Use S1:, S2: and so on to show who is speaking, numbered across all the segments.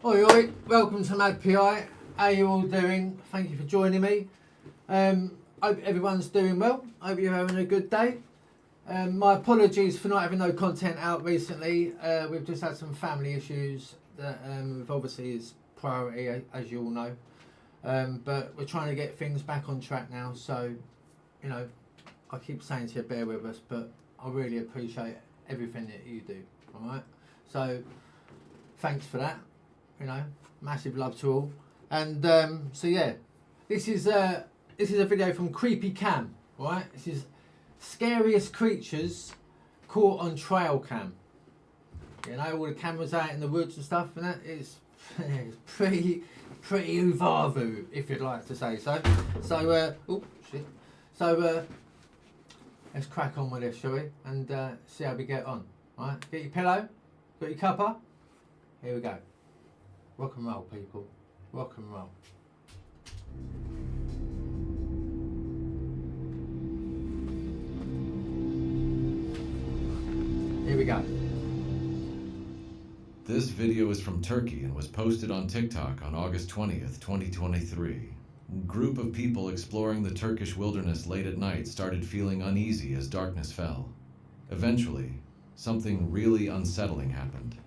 S1: Oi, oi, welcome to MAD. How you all doing? Thank you for joining me. Hope everyone's doing well. Hope you're having a good day. My apologies for not having no content out recently. We've just had some family issues that obviously is priority, as you all know. But we're trying to get things back on track now. So, you know, I keep saying to you, bear with us, but I really appreciate everything that you do. All right. So, thanks for that. You know, massive love to all. And so yeah, this is a video from Creepy Cam. All right. This is scariest creatures caught on trail cam. You know, all the cameras out in the woods and stuff, and that is pretty uvavu, if you'd like to say so. So oh shit. So let's crack on with this, shall we? And see how we get on. All right. Get your pillow. Got your cuppa. Here we go. Rock and roll, people. Rock and roll. Here we go.
S2: This video is from Turkey and was posted on TikTok on August 20th, 2023. A group of people exploring the Turkish wilderness late at night started feeling uneasy as darkness fell. Eventually, something really unsettling happened.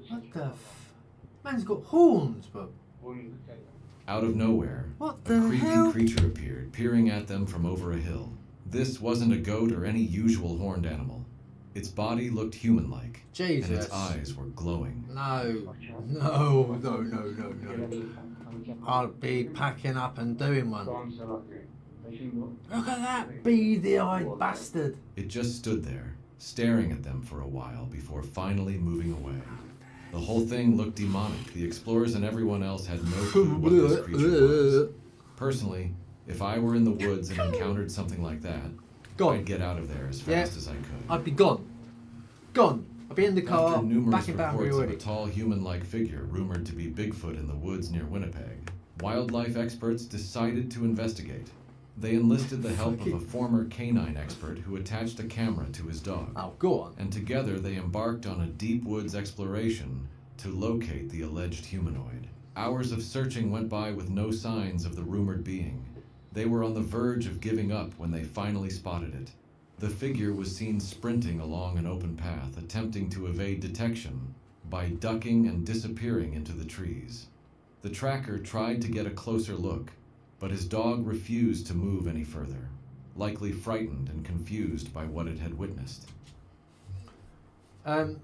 S1: What the man's got horns, bro.
S2: Out of nowhere,
S1: What
S2: a
S1: the
S2: creepy
S1: hell?
S2: creature appeared, peering at them from over a hill. This wasn't a goat or any usual horned animal. Its body looked human-like,
S1: Jesus.
S2: and its eyes were glowing.
S1: No. I'll be packing up and doing one. Look at that beady-eyed bastard.
S2: It just stood there, staring at them for a while before finally moving away. The whole thing looked demonic. The explorers and everyone else had no clue what this creature was. Personally, if I were in the woods and encountered something like that, I'd get out of there as fast as I could.
S1: I'd be gone. I'd be in the car,
S2: After numerous
S1: back in Banbury
S2: reports of
S1: already.
S2: a tall human-like figure rumored to be Bigfoot in the woods near Winnipeg, wildlife experts decided to investigate. They enlisted the help of a former canine expert who attached a camera to his dog.
S1: Oh, go on.
S2: And together they embarked on a deep woods exploration to locate the alleged humanoid. Hours of searching went by with no signs of the rumored being. They were on the verge of giving up when they finally spotted it. The figure was seen sprinting along an open path, attempting to evade detection by ducking and disappearing into the trees. The tracker tried to get a closer look, but his dog refused to move any further, likely frightened and confused by what it had witnessed. Into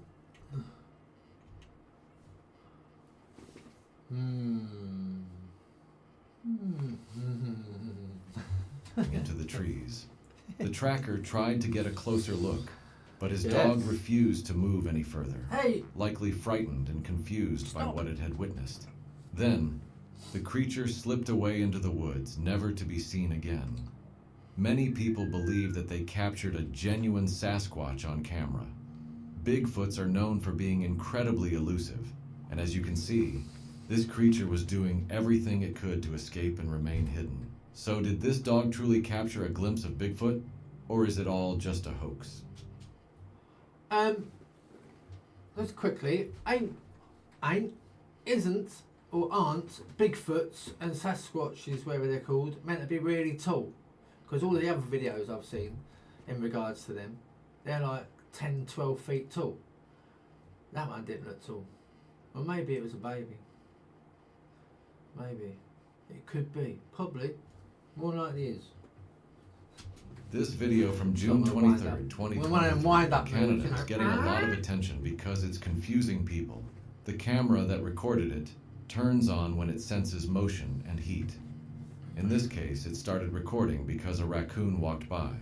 S2: the trees. The tracker tried to get a closer look, but his dog refused to move any further, likely frightened and confused by what it had witnessed. Then, the creature slipped away into the woods, never to be seen again. Many people believe that they captured a genuine Sasquatch on camera. Bigfoots are known for being incredibly elusive, and as you can see, this creature was doing everything it could to escape and remain hidden. So did this dog truly capture a glimpse of Bigfoot, or is it all just a hoax?
S1: Just quickly, isn't or aren't Bigfoots and Sasquatches, whatever they're called, meant to be really tall? Because all the other videos I've seen in regards to them, they're like 10, 12 feet tall. That one didn't look tall. Or maybe it was a baby. Maybe. It could be. Probably. More likely is.
S2: This video from June 23rd, 2023, Canada is getting a lot of attention because it's confusing people. The camera that recorded it turns on when it senses motion and heat. In this case, it started recording because a raccoon walked by.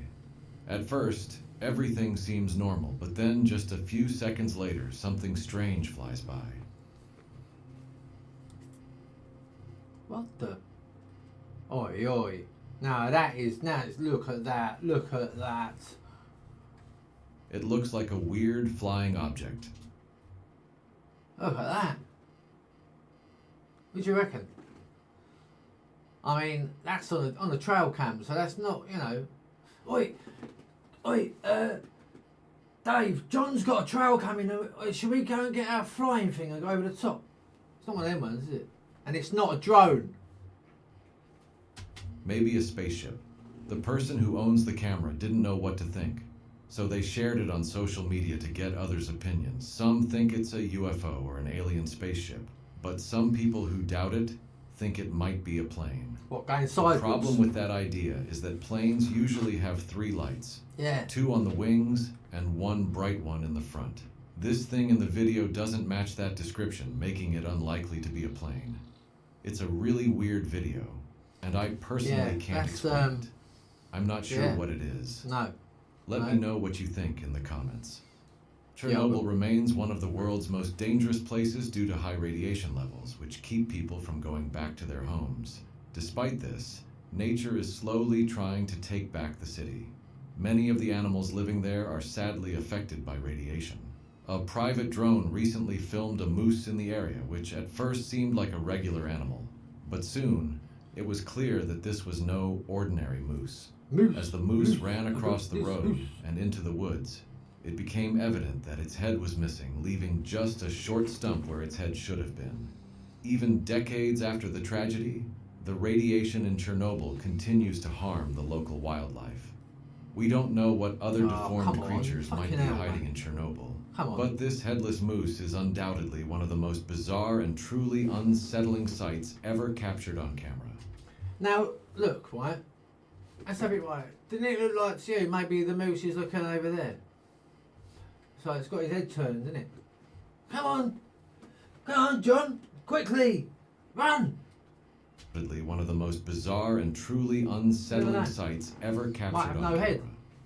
S2: At first, everything seems normal, but then just a few seconds later, something strange flies by.
S1: What the? Oi, oi. Now look at that.
S2: It looks like a weird flying object.
S1: Look at that. What do you reckon? I mean, that's on a trail cam, so that's not, you know. Oi, Dave, John's got a trail cam in. Should we go and get our flying thing and go over the top? It's not one of them ones, is it? And it's not a drone.
S2: Maybe a spaceship. The person who owns the camera didn't know what to think, so they shared it on social media to get others' opinions. Some think it's a UFO or an alien spaceship, but some people who doubt it think it might be a plane.
S1: What, going sideways?
S2: The problem with that idea is that planes usually have 3 lights.
S1: Yeah.
S2: 2 on the wings and 1 bright one in the front. This thing in the video doesn't match that description, making it unlikely to be a plane. It's a really weird video, and I personally can't explain it. I'm not sure what it is.
S1: No.
S2: Let me know what you think in the comments. Chernobyl remains one of the world's most dangerous places due to high radiation levels, which keep people from going back to their homes. Despite this, nature is slowly trying to take back the city. Many of the animals living there are sadly affected by radiation. A private drone recently filmed a moose in the area, which at first seemed like a regular animal. But soon, it was clear that this was no ordinary moose. As the moose ran across the road and into the woods, it became evident that its head was missing, leaving just a short stump where its head should have been. Even decades after the tragedy, the radiation in Chernobyl continues to harm the local wildlife. We don't know what other deformed creatures might be hiding in Chernobyl, but this headless moose is undoubtedly one of the most bizarre and truly unsettling sights ever captured on camera.
S1: Now, look, right? Let's have it right. Didn't it look like to you maybe the moose is looking over there? So it's got his head turned, isn't it? Come on, John, quickly, run!
S2: One of the most bizarre and truly unsettling sights ever captured on camera.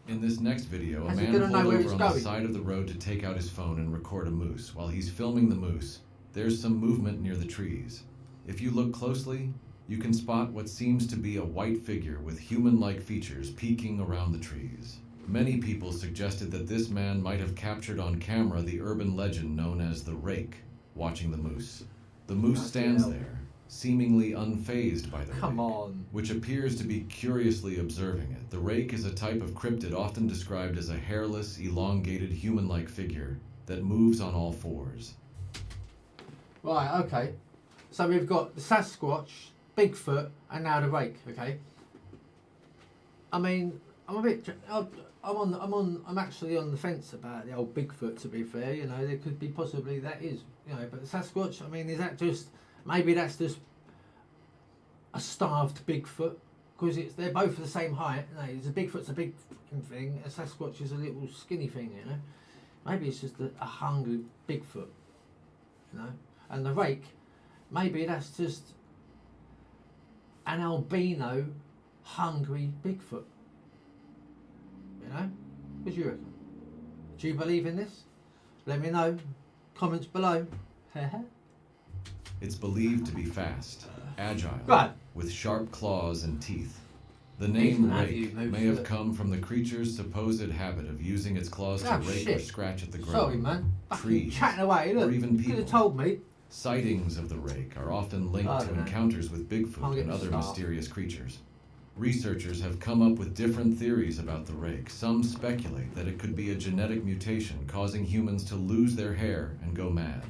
S2: In this next video, a man pulled over on the side of the road to take out his phone and record a moose. While he's filming the moose, there's some movement near the trees. If you look closely, you can spot what seems to be a white figure with human-like features peeking around the trees. Many people suggested that this man might have captured on camera the urban legend known as the rake, watching the moose. The moose stands there, seemingly unfazed by the rake, which appears to be curiously observing it. The rake is a type of cryptid often described as a hairless, elongated, human-like figure that moves on all 4s.
S1: Right, okay. So we've got the Sasquatch, Bigfoot, and now the rake, okay? I mean, I'm actually on the fence about the old Bigfoot, to be fair. You know, there could be possibly that is, you know, but the Sasquatch, I mean, is that just, maybe that's just a starved Bigfoot? Because they're both the same height. You know, Bigfoot's a big thing, a Sasquatch is a little skinny thing, you know? Maybe it's just a hungry Bigfoot, you know? And the rake, maybe that's just an albino, hungry Bigfoot. You know? What do you reckon? Do you believe in this? Let me know. Comments below.
S2: It's believed to be fast, agile, with sharp claws and teeth. The name rake may have come from the creature's supposed habit of using its claws to rake or scratch at the ground,
S1: sorry, man.
S2: trees,
S1: chatting away. Look,
S2: or even people.
S1: Could have told me.
S2: Sightings of the rake are often linked to encounters with Bigfoot and other mysterious creatures. Researchers have come up with different theories about the rake. Some speculate that it could be a genetic mutation causing humans to lose their hair and go mad.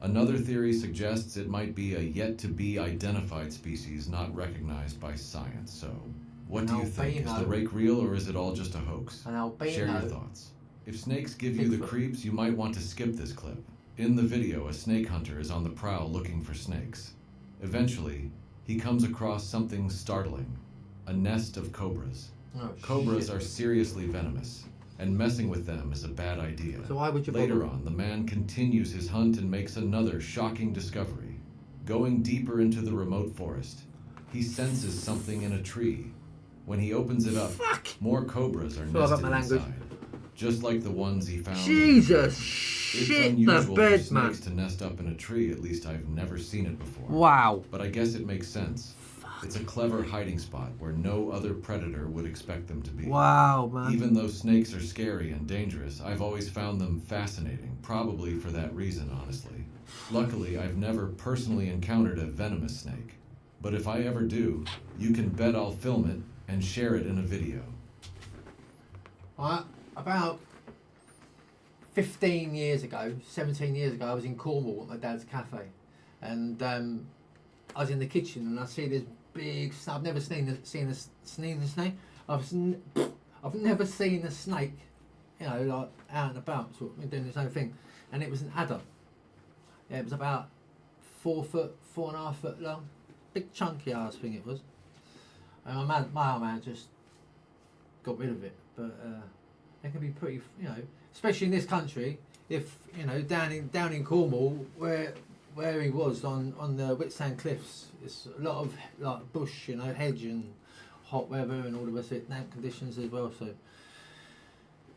S2: Another theory suggests it might be a yet-to-be-identified species not recognized by science. So, what do you think? Is the rake real or is it all just a hoax? Share your thoughts. If snakes give you the creeps, you might want to skip this clip. In the video, a snake hunter is on the prowl looking for snakes. Eventually, he comes across something startling. A nest of cobras. Cobras are seriously venomous, and messing with them is a bad idea.
S1: So why would you
S2: Later on, the man continues his hunt and makes another shocking discovery. Going deeper into the remote forest, he senses something in a tree. When he opens it up, more cobras are nested inside, just like the ones he found.
S1: Jesus,
S2: it's unusual for snakes to nest up in a tree. At least I've never seen it before.
S1: Wow.
S2: But I guess it makes sense. It's a clever hiding spot where no other predator would expect them to be.
S1: Wow, man.
S2: Even though snakes are scary and dangerous, I've always found them fascinating, probably for that reason, honestly. Luckily, I've never personally encountered a venomous snake, But if I ever do, you can bet I'll film it and share it in a video.
S1: About 15 years ago, 17 years ago, I was in Cornwall at my dad's cafe, and I was in the kitchen and I see this big snake. I've never seen a snake. I've never seen a snake, you know, like out and about, sort of doing its own thing, and it was an adder. Yeah, it was about 4 foot, 4.5 foot long, big chunky ass thing it was. And my old man just got rid of it, but they can be pretty, you know, especially in this country. If you know, down in Cornwall, where he was on the Whitsand Cliffs, it's a lot of like bush, you know, hedge and hot weather and all the rest of it, damp conditions as well. So got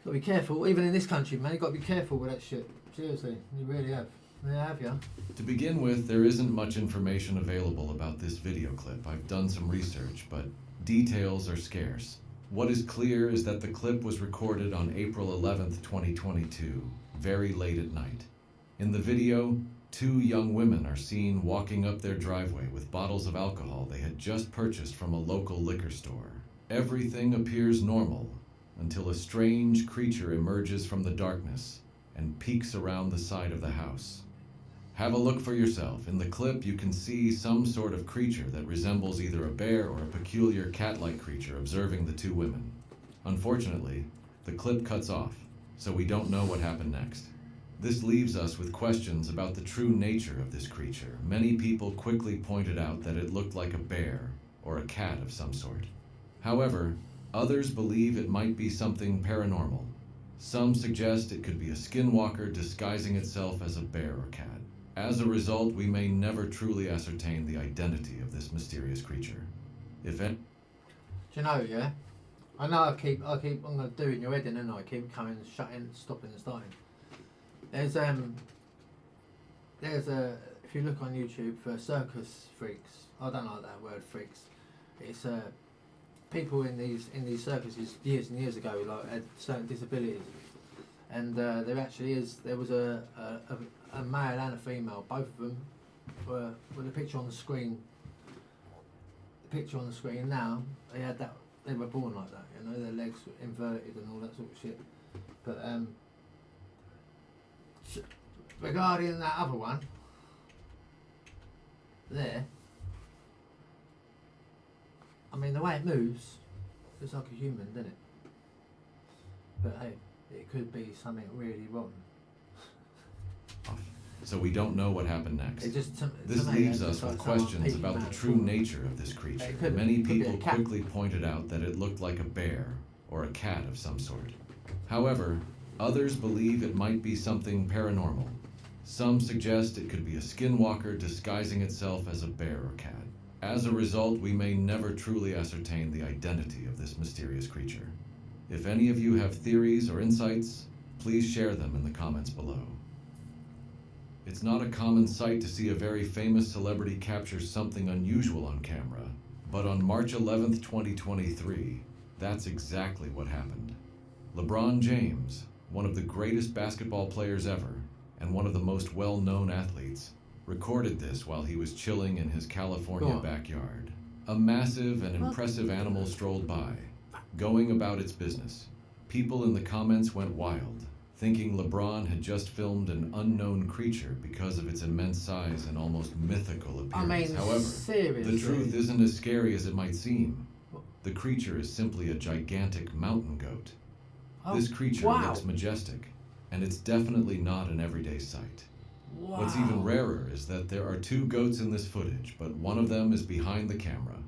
S1: to be careful. Even in this country, man, you got to be careful with that shit. Seriously, you really have. Yeah, have you?
S2: To begin with, there isn't much information available about this video clip. I've done some research, but details are scarce. What is clear is that the clip was recorded on April 11th, 2022, very late at night. In the video, 2 young women are seen walking up their driveway with bottles of alcohol they had just purchased from a local liquor store. Everything appears normal until a strange creature emerges from the darkness and peeks around the side of the house. Have a look for yourself. In the clip, you can see some sort of creature that resembles either a bear or a peculiar cat-like creature observing the 2 women. Unfortunately, the clip cuts off, so we don't know what happened next. This leaves us with questions about the true nature of this creature. Many people quickly pointed out that it looked like a bear or a cat of some sort. However, others believe it might be something paranormal. Some suggest it could be a skinwalker disguising itself as a bear or cat. As a result, we may never truly ascertain the identity of this mysterious creature. If it...
S1: Do you know, yeah? I know I'm gonna do in your head, and then I keep coming, shutting, stopping and starting. There's if you look on YouTube for circus freaks, I don't like that word freaks. It's people in these circuses years and years ago, like had certain disabilities, and there was a male and a female. Both of them were the picture on the screen. The picture on the screen now. They were born like that, you know, their legs were inverted and all that sort of shit. But regarding that other one there, I mean, the way it moves, it's like a human, doesn't it? But hey, it could be something really rotten.
S2: So we don't know what happened next. This
S1: me,
S2: leaves us with questions about the true nature of this creature. Many people quickly pointed out that it looked like a bear or a cat of some sort. However, others believe it might be something paranormal. Some suggest it could be a skinwalker disguising itself as a bear or cat. As a result, we may never truly ascertain the identity of this mysterious creature. If any of you have theories or insights, please share them in the comments below. It's not a common sight to see a very famous celebrity capture something unusual on camera, but on March 11th, 2023, that's exactly what happened. LeBron James, one of the greatest basketball players ever, and one of the most well-known athletes, recorded this while he was chilling in his California backyard. A massive and impressive animal strolled by, going about its business. People in the comments went wild, thinking LeBron had just filmed an unknown creature because of its immense size and almost mythical appearance.
S1: I mean,
S2: however,
S1: seriously?
S2: The truth isn't as scary as it might seem. The creature is simply a gigantic mountain goat. This creature looks majestic, and it's definitely not an everyday sight.
S1: Wow.
S2: What's even rarer is that there are 2 goats in this footage, but one of them is behind the camera.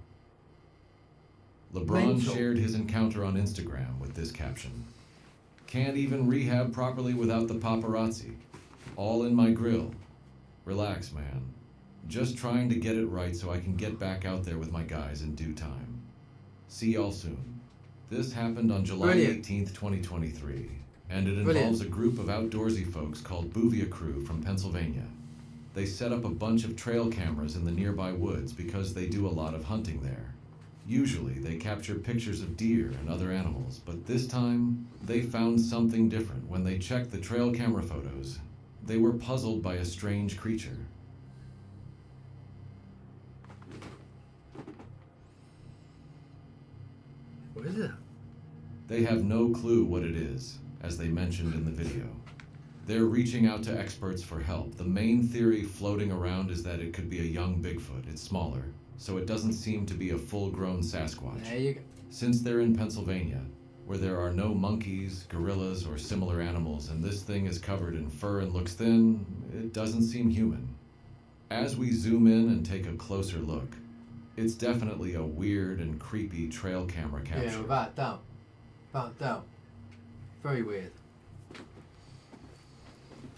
S2: LeBron shared his encounter on Instagram with this caption: "Can't even rehab properly without the paparazzi. All in my grill. Relax, man. Just trying to get it right so I can get back out there with my guys in due time. See y'all soon." This happened on July 18th, 2023, and it involves a group of outdoorsy folks called Bouvia Crew from Pennsylvania. They set up a bunch of trail cameras in the nearby woods because they do a lot of hunting there. Usually, they capture pictures of deer and other animals, but this time, they found something different. When they checked the trail camera photos, they were puzzled by a strange creature.
S1: What is it?
S2: They have no clue what it is, as they mentioned in the video. They're reaching out to experts for help. The main theory floating around is that it could be a young Bigfoot. It's smaller, so it doesn't seem to be a full-grown Sasquatch.
S1: There you go.
S2: Since they're in Pennsylvania, where there are no monkeys, gorillas, or similar animals, and this thing is covered in fur and looks thin, it doesn't seem human. As we zoom in and take a closer look, it's definitely a weird and creepy trail camera capture.
S1: Yeah, without doubt. Without doubt. Very weird.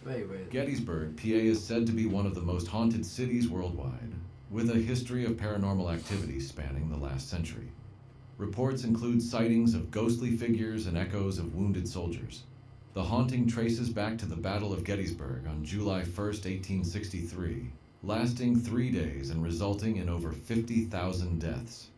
S1: Very weird.
S2: Gettysburg, PA is said to be one of the most haunted cities worldwide, with a history of paranormal activity spanning the last century. Reports include sightings of ghostly figures and echoes of wounded soldiers. The haunting traces back to the Battle of Gettysburg on July 1st, 1863, lasting 3 days and resulting in over 50,000 deaths.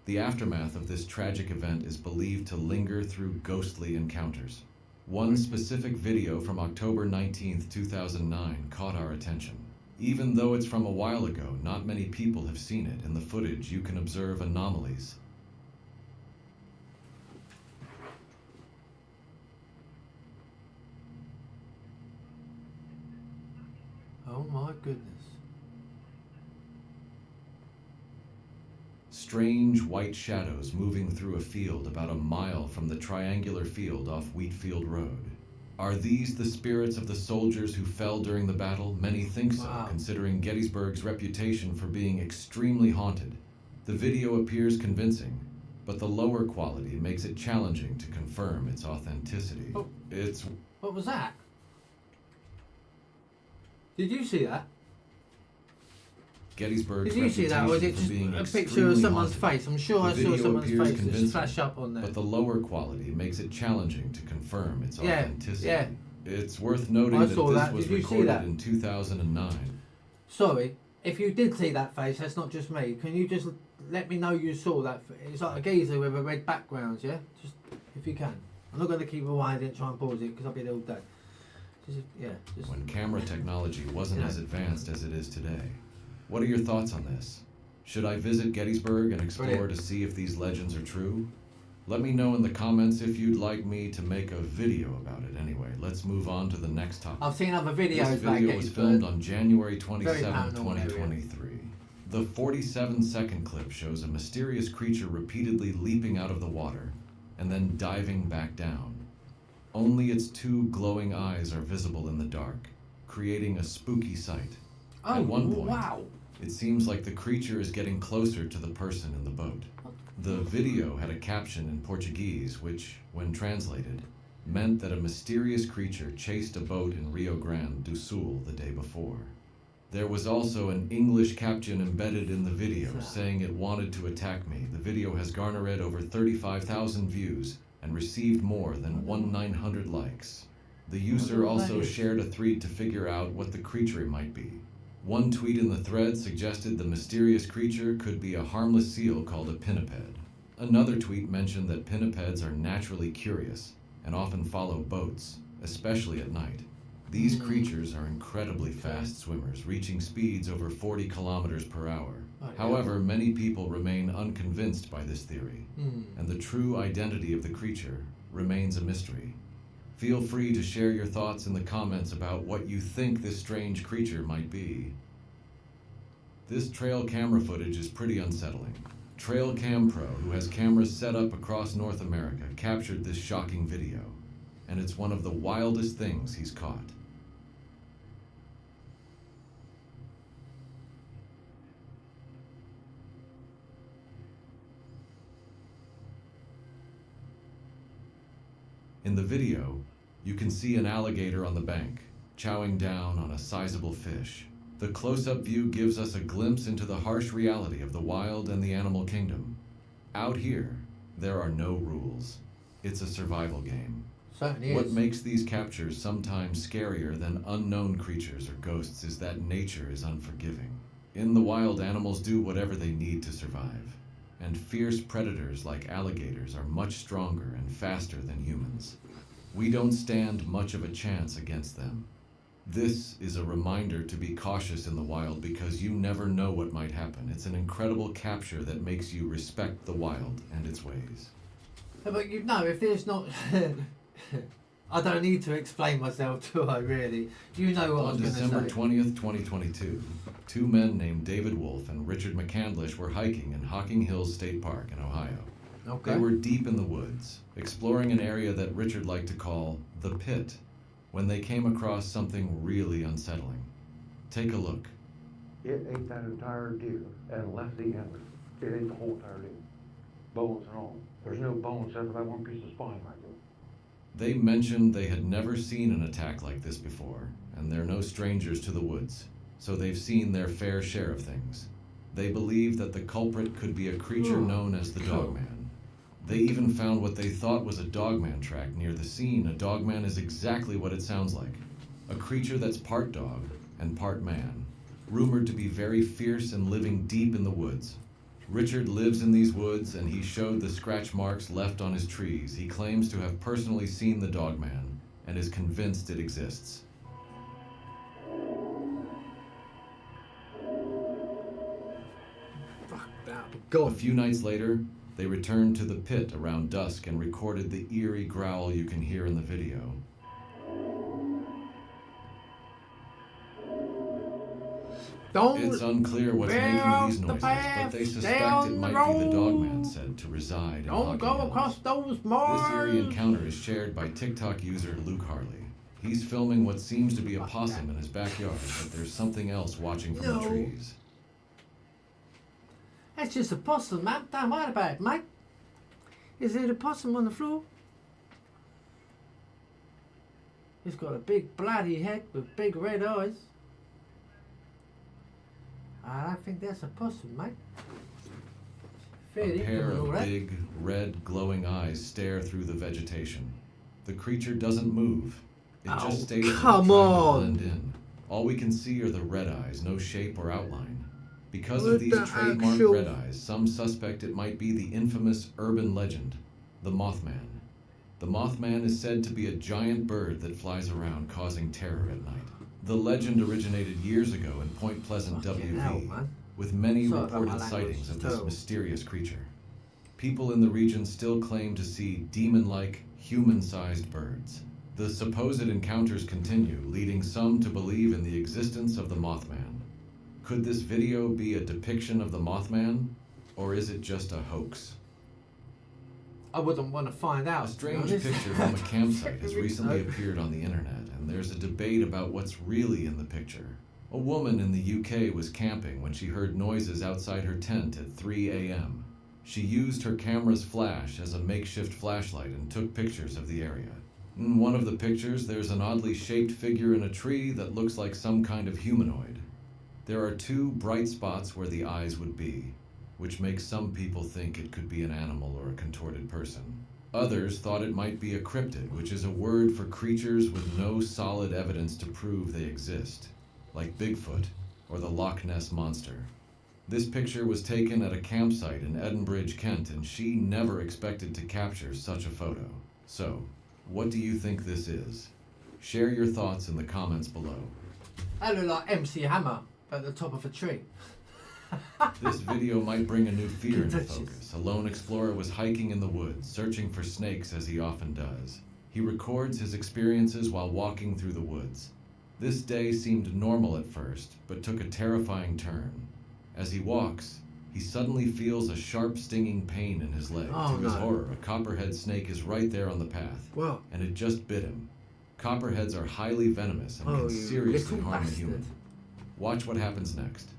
S2: The aftermath of this tragic event is believed to linger through ghostly encounters. One specific video from October 19, 2009 caught our attention. Even though it's from a while ago, not many people have seen it. In the footage, you can observe anomalies.
S1: Oh my goodness.
S2: Strange white shadows moving through a field about a mile from the triangular field off Wheatfield Road. Are these the spirits of the soldiers who fell during the battle? Many think so,
S1: Wow.
S2: considering Gettysburg's reputation for being extremely haunted. The video appears convincing, but the lower quality makes it challenging to confirm its authenticity.
S1: Oh.
S2: It's...
S1: What was that? Did you see that?
S2: Gettysburg's
S1: Did you see that? Or was it
S2: reputation
S1: just
S2: for being
S1: a picture of
S2: extremely
S1: someone's
S2: haunted.
S1: face? I'm sure
S2: The
S1: I saw
S2: video
S1: someone's
S2: appears
S1: face just
S2: convincing,
S1: flash up on there.
S2: but the lower quality makes it challenging to confirm its authenticity.
S1: Yeah.
S2: It's worth noting
S1: I
S2: that
S1: saw
S2: this
S1: that.
S2: was
S1: Did you see
S2: recorded
S1: that?
S2: in 2009.
S1: Sorry, if you did see that face, that's not just me. Can you just let me know you saw that? It's like a geezer with a red background, yeah? Just, if you can. I'm not going to keep rewinding and try and pause it because I'll be there all day. Just,
S2: When camera technology wasn't as advanced as it is today. What are your thoughts on this? Should I visit Gettysburg and explore
S1: Brilliant.
S2: to see if these legends are true? Let me know in the comments if you'd like me to make a video about it. Anyway, let's move on to the next topic.
S1: I've seen other videos
S2: This
S1: like
S2: video was
S1: Gettysburg.
S2: filmed on January 27,
S1: paranormal area.
S2: 2023. The 47-second clip shows a mysterious creature repeatedly leaping out of the water and then diving back down. Only its two glowing eyes are visible in the dark, creating a spooky sight.
S1: Oh,
S2: At one point,
S1: wow.
S2: it seems like the creature is getting closer to the person in the boat. The video had a caption in Portuguese which, when translated, meant that a mysterious creature chased a boat in Rio Grande do Sul the day before. There was also an English caption embedded in the video saying it wanted to attack me. The video has garnered over 35,000 views and received more than 1,900 likes. The user also shared a thread to figure out what the creature might be. One tweet in the thread suggested the mysterious creature could be a harmless seal called a pinniped. Another tweet mentioned that pinnipeds are naturally curious and often follow boats, especially at night. These creatures are incredibly fast swimmers, reaching speeds over 40 kilometers per hour. However, many people remain unconvinced by this theory, and the true identity of the creature remains a mystery. Feel free to share your thoughts in the comments about what you think this strange creature might be. This trail camera footage is pretty unsettling. Trail Cam Pro, who has cameras set up across North America, captured this shocking video, and it's one of the wildest things he's caught. In the video, you can see an alligator on the bank, chowing down on a sizable fish. The close-up view gives us a glimpse into the harsh reality of the wild and the animal kingdom. Out here, there are no rules. It's a survival game.
S1: Certainly
S2: What
S1: is.
S2: makes these captures sometimes scarier than unknown creatures or ghosts is that nature is unforgiving. In the wild, animals do whatever they need to survive, and fierce predators like alligators are much stronger and faster than humans. We don't stand much of a chance against them. This is a reminder to be cautious in the wild because you never know what might happen. It's an incredible capture that makes you respect the wild and its ways.
S1: But you know, if there's not... I don't need to explain myself, do I, really? You know what I was going to say.
S2: On December 20th, 2022, two men named David Wolf and Richard McCandlish were hiking in Hocking Hills State Park in Ohio.
S1: Okay.
S2: They were deep in the woods, exploring an area that Richard liked to call the pit, when they came across something really unsettling. Take a look.
S3: It ate that entire deer and left the end. It ate the whole entire deer, bones and all. There's no bones except for that one piece of spine right there.
S2: They mentioned they had never seen an attack like this before, and they're no strangers to the woods, so they've seen their fair share of things. They believe that the culprit could be a creature known as the Dogman. They even found what they thought was a Dogman track near the scene. A Dogman is exactly what it sounds like. A creature that's part dog and part man, rumored to be very fierce and living deep in the woods. Richard lives in these woods, and he showed the scratch marks left on his trees. He claims to have personally seen the Dogman and is convinced it exists.
S1: Fuck that. Go.
S2: A few nights later, they returned to the pit around dusk and recorded the eerie growl you can hear in the video. It's unclear what's making these noises, but they suspect it might be the Dogman said to reside in Hocking
S1: Go
S2: Hills.
S1: across those moors.
S2: This eerie encounter is shared by TikTok user Luke Harley. He's filming what seems to be a possum in his backyard, but there's something else watching from the trees.
S1: That's just a possum, man. Don't worry about it, mate. Is it a possum on the floor? He's got a big bloody head with big red eyes. I don't think that's a possum, mate.
S2: A pair of big, red, glowing eyes stare through the vegetation. The creature doesn't move. It just stays there trying to blend in. All we can see are the red eyes, no shape or outline. Because of these trademark red eyes, some suspect it might be the infamous urban legend, the Mothman. The Mothman is said to be a giant bird that flies around causing terror at night. The legend originated years ago in Point Pleasant, WV, with many reported sightings of this mysterious creature. People in the region still claim to see demon-like, human-sized birds. The supposed encounters continue, leading some to believe in the existence of the Mothman. Could this video be a depiction of the Mothman, or is it just a hoax?
S1: I wouldn't want to find out.
S2: A strange picture from a campsite has recently appeared on the internet, and there's a debate about what's really in the picture. A woman in the UK was camping when she heard noises outside her tent at 3 a.m. She used her camera's flash as a makeshift flashlight and took pictures of the area. In one of the pictures, there's an oddly shaped figure in a tree that looks like some kind of humanoid. There are two bright spots where the eyes would be, which makes some people think it could be an animal or a contorted person. Others thought it might be a cryptid, which is a word for creatures with no solid evidence to prove they exist, like Bigfoot or the Loch Ness Monster. This picture was taken at a campsite in Edinbridge, Kent, and she never expected to capture such a photo. So, what do you think this is? Share your thoughts in the comments below.
S1: I look like MC Hammer at the top of a tree.
S2: This video might bring a new fear into focus. A lone explorer was hiking in the woods, searching for snakes as he often does. He records his experiences while walking through the woods. This day seemed normal at first, but took a terrifying turn. As he walks, he suddenly feels a sharp stinging pain in his leg. To his horror, a copperhead snake is right there on the path, and it just bit him. Copperheads are highly venomous and can seriously harm a human. Watch what happens next.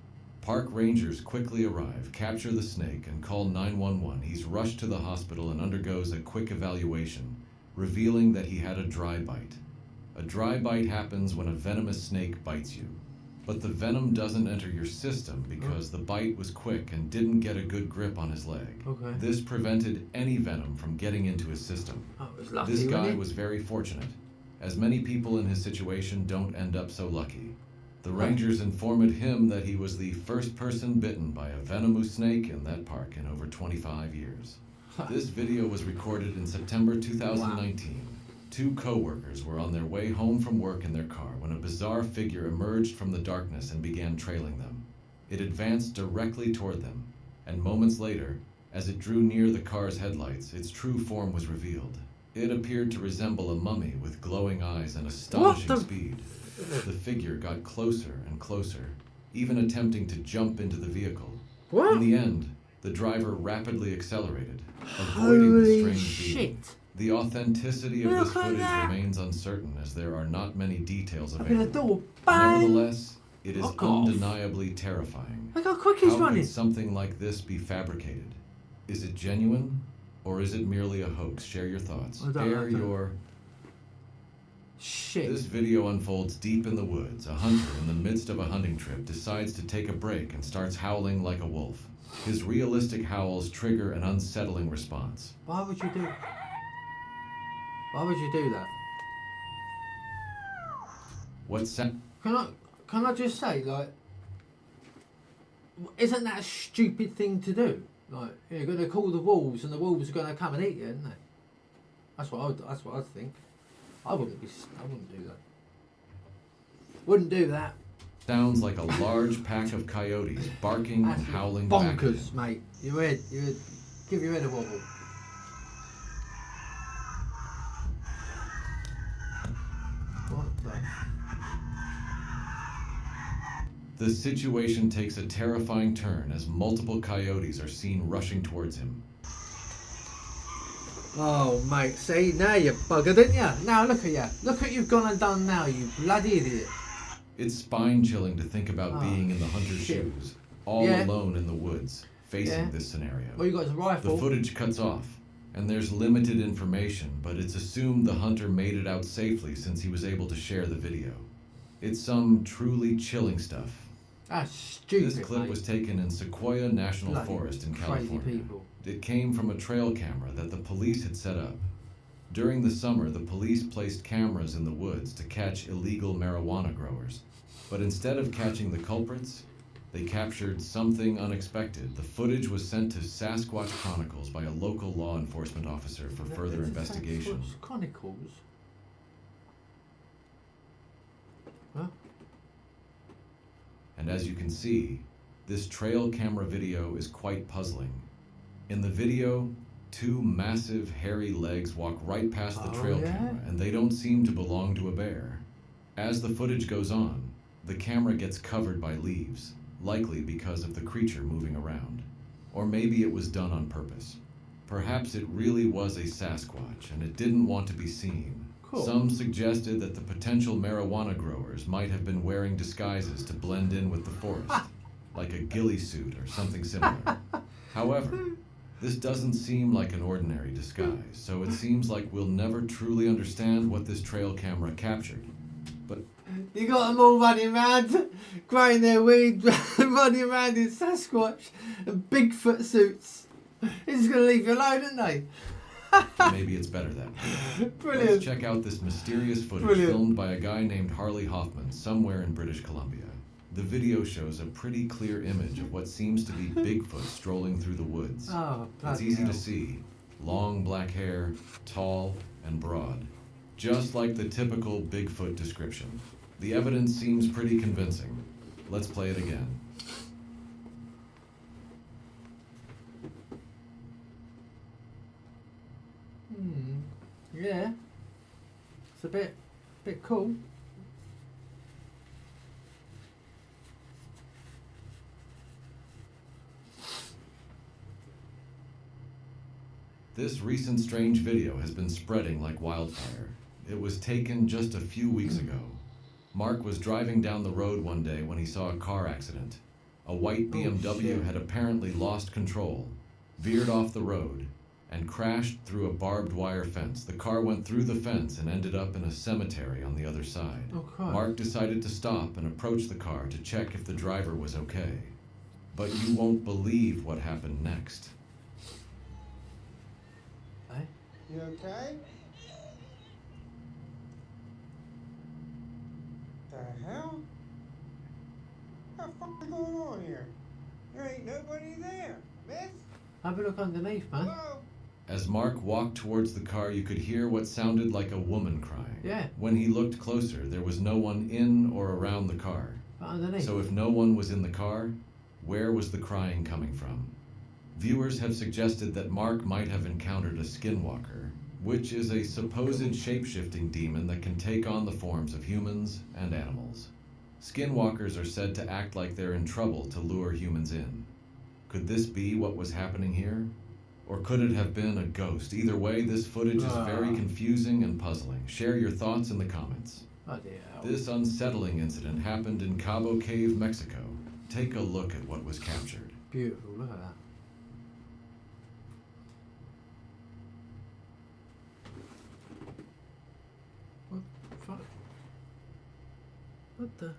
S2: Park rangers quickly arrive, capture the snake, and call 911. He's rushed to the hospital and undergoes a quick evaluation, revealing that he had a dry bite. A dry bite happens when a venomous snake bites you. But the venom doesn't enter your system because the bite was quick and didn't get a good grip on his leg. This prevented any venom from getting into his system. This guy was very fortunate, as many people in his situation don't end up so lucky. The rangers informed him that he was the first person bitten by a venomous snake in that park in over 25 years. This video was recorded in September 2019. Two co-workers were on their way home from work in their car when a bizarre figure emerged from the darkness and began trailing them. It advanced directly toward them, and moments later, As it drew near the car's headlights, its true form was revealed. It appeared to resemble a mummy with glowing eyes and astonishing speed. The figure got closer and closer, even attempting to jump into the vehicle.
S1: What?
S2: In the end, the driver rapidly accelerated, avoiding the strange being. The authenticity of this footage remains uncertain as there are not many details available. Nevertheless, it is undeniably terrifying.
S1: Look how quick he's running.
S2: How could something like this be fabricated? Is it genuine, or is it merely a hoax? Share your thoughts.
S1: Shit.
S2: This video unfolds deep in the woods. A hunter in the midst of a hunting trip decides to take a break and starts howling like a wolf. His realistic howls trigger an unsettling response.
S1: Why would you do that? Can I just say, like, isn't that a stupid thing to do? Like, you're going to call the wolves, and the wolves are going to come and eat you, aren't they? That's what I think. I wouldn't do that. Wouldn't do that.
S2: Sounds like a large pack of coyotes barking and howling back at
S1: bonkers,
S2: him.
S1: mate. Your head, give your head a wobble. What the?
S2: The situation takes a terrifying turn as multiple coyotes are seen rushing towards him.
S1: Oh, mate, see, now you buggered, didn't you? Now look at you. Look what you've gone and done now, you bloody idiot.
S2: It's spine-chilling to think about being in the hunter's shoes, all alone in the woods, facing this scenario.
S1: Well, you got his rifle.
S2: The footage cuts off, and there's limited information, but it's assumed the hunter made it out safely since he was able to share the video. It's some truly chilling stuff.
S1: That's stupid,
S2: This clip was taken in Sequoia National Forest in California.
S1: People.
S2: It came from a trail camera that the police had set up. During the summer, the police placed cameras in the woods to catch illegal marijuana growers. But instead of catching the culprits, they captured something unexpected. The footage was sent to Sasquatch Chronicles by a local law enforcement officer for further investigation.
S1: Chronicles? Huh?
S2: And as you can see, this trail camera video is quite puzzling. In the video, two massive hairy legs walk right past the trail camera, and they don't seem to belong to a bear. As the footage goes on, the camera gets covered by leaves, likely because of the creature moving around. Or maybe it was done on purpose. Perhaps it really was a Sasquatch, and it didn't want to be seen.
S1: Cool.
S2: Some suggested that the potential marijuana growers might have been wearing disguises to blend in with the forest, like a ghillie suit or something similar. However, this doesn't seem like an ordinary disguise, so it seems like we'll never truly understand what this trail camera captured. But
S1: you got them all running around, growing their weed, running around in Sasquatch and Bigfoot suits. They're just going to leave you alone, aren't they?
S2: Maybe it's better that way.
S1: Brilliant.
S2: Let's check out this mysterious footage filmed by a guy named Harley Hoffman somewhere in British Columbia. The video shows a pretty clear image of what seems to be Bigfoot strolling through the woods.
S1: Oh,
S2: it's easy to see. Long black hair, tall and broad. Just like the typical Bigfoot description. The evidence seems pretty convincing. Let's play it again.
S1: Yeah. It's a bit cool.
S2: This recent strange video has been spreading like wildfire. It was taken just a few weeks ago. Mark was driving down the road one day when he saw a car accident. A white BMW had apparently lost control, veered off the road, and crashed through a barbed wire fence. The car went through the fence and ended up in a cemetery on the other side. Mark decided to stop and approach the car to check if the driver was okay. But you won't believe what happened next.
S4: You okay? The hell? What the fuck is going on here? There ain't nobody there, miss?
S1: Have a look underneath, man.
S4: Hello?
S2: As Mark walked towards the car, you could hear what sounded like a woman crying.
S1: Yeah.
S2: When he looked closer, there was no one in or around the car.
S1: But underneath.
S2: So if no one was in the car, where was the crying coming from? Viewers have suggested that Mark might have encountered a skinwalker, which is a supposed shape-shifting demon that can take on the forms of humans and animals. Skinwalkers are said to act like they're in trouble to lure humans in. Could this be what was happening here? Or could it have been a ghost? Either way, this footage is very confusing and puzzling. Share your thoughts in the comments. This unsettling incident happened in Cabo Cave, Mexico. Take a look at what was captured.
S1: Beautiful, look at that. What the fuck? What the?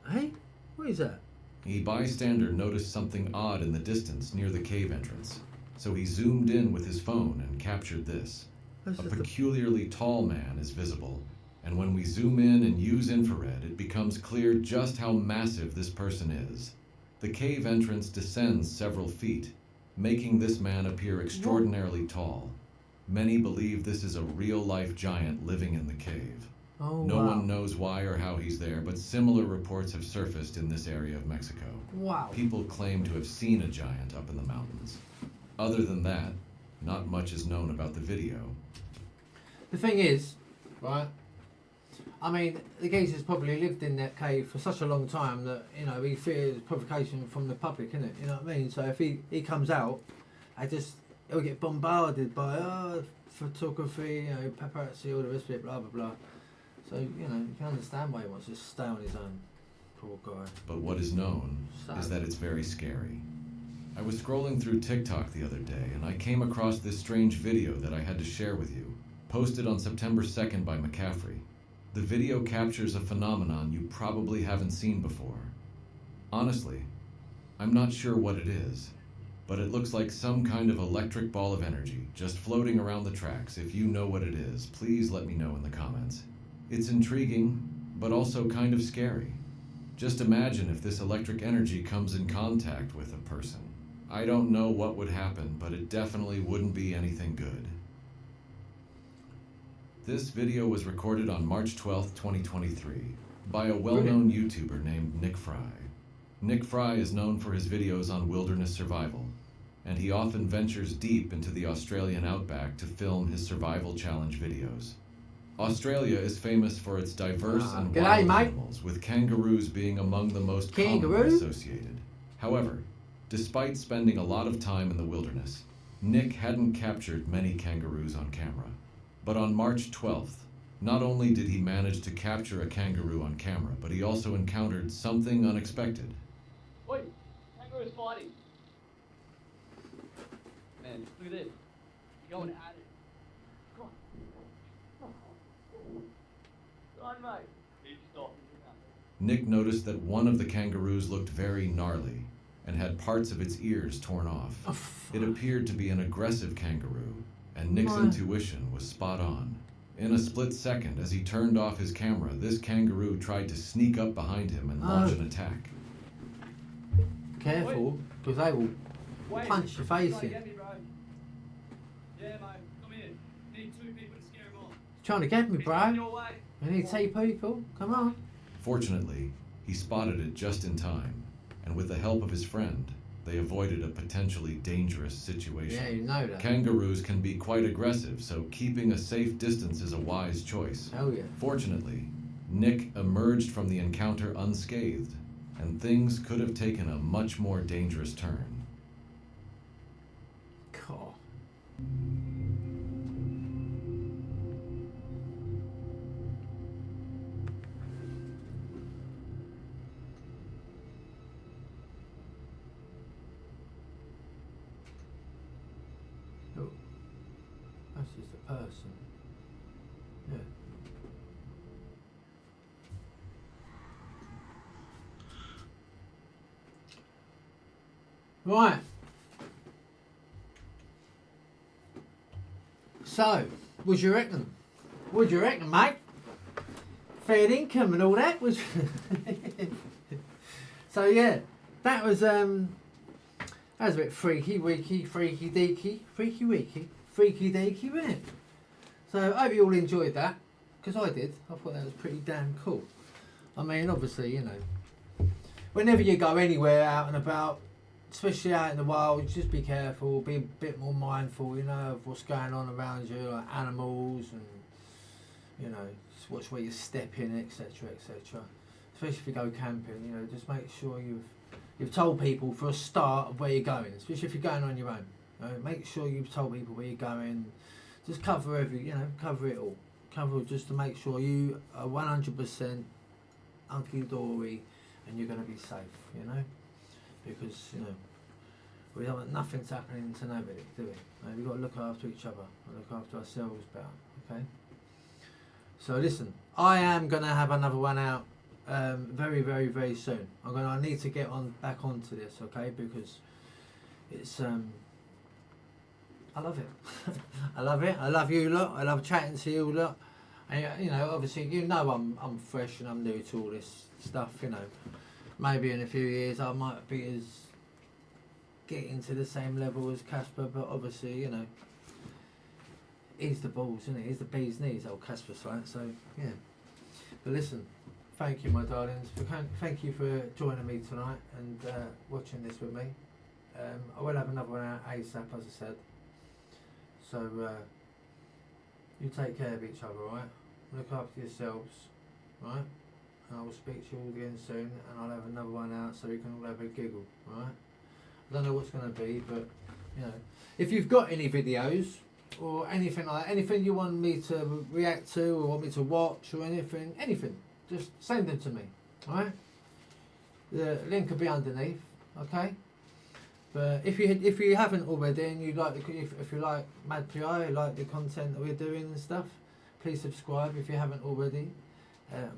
S1: Hey? What is that?
S2: A bystander noticed something odd in the distance near the cave entrance, so he zoomed in with his phone and captured this. A peculiarly tall man is visible, and when we zoom in and use infrared, it becomes clear just how massive this person is. The cave entrance descends several feet, making this man appear extraordinarily tall. Many believe this is a real-life giant living in the cave. No one knows why or how he's there, but similar reports have surfaced in this area of Mexico.
S1: Wow.
S2: People claim to have seen a giant up in the mountains. Other than that, not much is known about the video.
S1: The thing is, right, I mean, the geezer's probably lived in that cave for such a long time that, you know, he fears provocation from the public, innit? You know what I mean? So if he comes out, he'll get bombarded by, photography, you know, paparazzi, all the rest of it, blah, blah, blah. So, you know, you can understand why he wants to stay on his own. Poor guy.
S2: But what is known is that it's very scary. I was scrolling through TikTok the other day, and I came across this strange video that I had to share with you, posted on September 2nd by McCaffrey. The video captures a phenomenon you probably haven't seen before. Honestly, I'm not sure what it is, but it looks like some kind of electric ball of energy just floating around the tracks. If you know what it is, please let me know in the comments. It's intriguing, but also kind of scary. Just imagine if this electric energy comes in contact with a person. I don't know what would happen, but it definitely wouldn't be anything good. This video was recorded on March 12th, 2023, by a well-known YouTuber named Nick Fry. Nick Fry is known for his videos on wilderness survival, and he often ventures deep into the Australian outback to film his survival challenge videos. Australia is famous for its diverse and wild animals, with kangaroos being among the most commonly associated. However, despite spending a lot of time in the wilderness, Nick hadn't captured many kangaroos on camera. But on March 12th, not only did he manage to capture a kangaroo on camera, but he also encountered something unexpected.
S5: Wait, kangaroo's fighting. Man, look at this. Go and add it. Come on. Go on, mate. Keep stopping.
S2: Nick noticed that one of the kangaroos looked very gnarly and had parts of its ears torn off. It appeared to be an aggressive kangaroo, and Nick's intuition was spot on. In a split second, as he turned off his camera, this kangaroo tried to sneak up behind him and launch an attack.
S1: Careful, because they will punch your face in.
S5: Yeah, mate, come here. Need 2 people to scare him off.
S1: Trying to get me, bro. I need 2 people. Come on.
S2: Fortunately, he spotted it just in time, and with the help of his friend, they avoided a potentially dangerous situation.
S1: Yeah, you know that.
S2: Kangaroos can be quite aggressive, so keeping a safe distance is a wise choice.
S1: Oh yeah.
S2: Fortunately, Nick emerged from the encounter unscathed, and things could have taken a much more dangerous turn.
S1: Cool. That's just a person. Yeah. Right. So, what do you reckon? What do you reckon, mate? Fair income and all that was. So yeah, that was a bit freaky deaky, wasn't it? So I hope you all enjoyed that, because I did. I thought that was pretty damn cool. I mean, obviously, you know, whenever you go anywhere out and about, especially out in the wild, just be careful, be a bit more mindful, you know, of what's going on around you, like animals, and you know, just watch where you're stepping, etc., etc. Especially if you go camping, you know, just make sure you've told people for a start of where you're going, especially if you're going on your own. You know, make sure you've told people where you're going. Just cover cover it all. Cover it just to make sure you are 100% hunky-dory and you're going to be safe, you know, because, you know, we don't want nothing's happening to nobody, do we? We've got to look after each other and look after ourselves better, okay? So listen, I am going to have another one out very, very, very soon. I need to get back onto this, okay? Because it's I love it. I love it. I love you lot. I love chatting to you lot. And you know, obviously, you know, I'm fresh and I'm new to all this stuff. You know, maybe in a few years I might be getting to the same level as Casper, but obviously, you know, he's the balls, isn't he? He's the bee's knees, old Casper's right. So yeah. But listen, thank you, my darlings. Thank you for joining me tonight and watching this with me. I will have another one out ASAP, as I said. So you take care of each other, right? Look after yourselves, right? And I will speak to you all again soon, and I'll have another one out so you can all have a giggle, right? I don't know what's going to be, but you know, if you've got any videos or anything like that, anything you want me to react to or want me to watch or anything, just send them to me, alright? The link will be underneath, okay? But if you haven't already and you like if you like MAD, like the content that we're doing and stuff, please subscribe if you haven't already.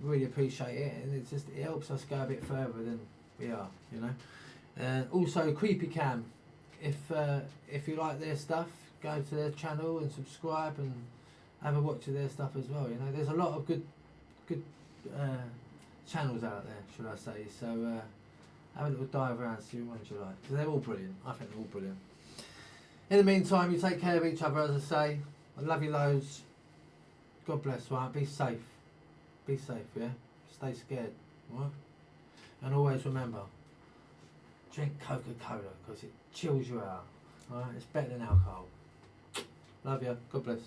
S1: Really appreciate it, and it helps us go a bit further than we are, you know. And also Creepy Cam, if you like their stuff, go to their channel and subscribe and have a watch of their stuff as well. You know, there's a lot of good channels out there, should I say? So. Have a little dive around, see which ones you like. Because they're all brilliant. I think they're all brilliant. In the meantime, you take care of each other, as I say. I love you loads. God bless, right? Be safe. Be safe, yeah? Stay scared, right? And always remember, drink Coca-Cola because it chills you out, right? It's better than alcohol. Love you. God bless.